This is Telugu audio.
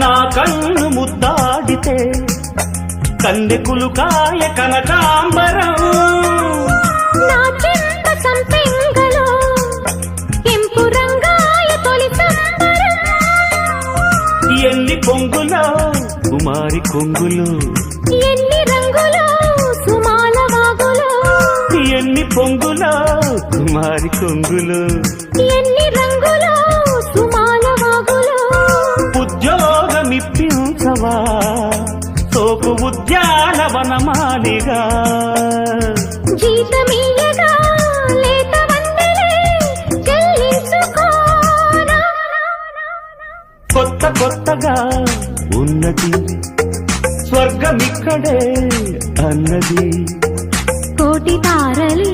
నా కన్ను ముద్దాడితే కన్నెకులు కాయ కనకాంబరం నా చెంత సంపెంగలో కెంపు రంగాయ తొలి సంబరం ఎన్ని పొంగులో కుమారి కొంగులు ఎన్ని రంగులో సుమాల వాగులో ఎన్ని పొంగులో కుమారి కొంగులు ఎన్ని రంగులో సుమాల వాగులో ఉద్యోగమిప్పించవా సోకు ఉద్యానవనమాలిగా జీతమీయగా లేత వందలే చెల్లించుకోనా కొత్త కొత్తగా ఉన్నది స్వర్గమిక్కడే అన్నది కోటి తారలే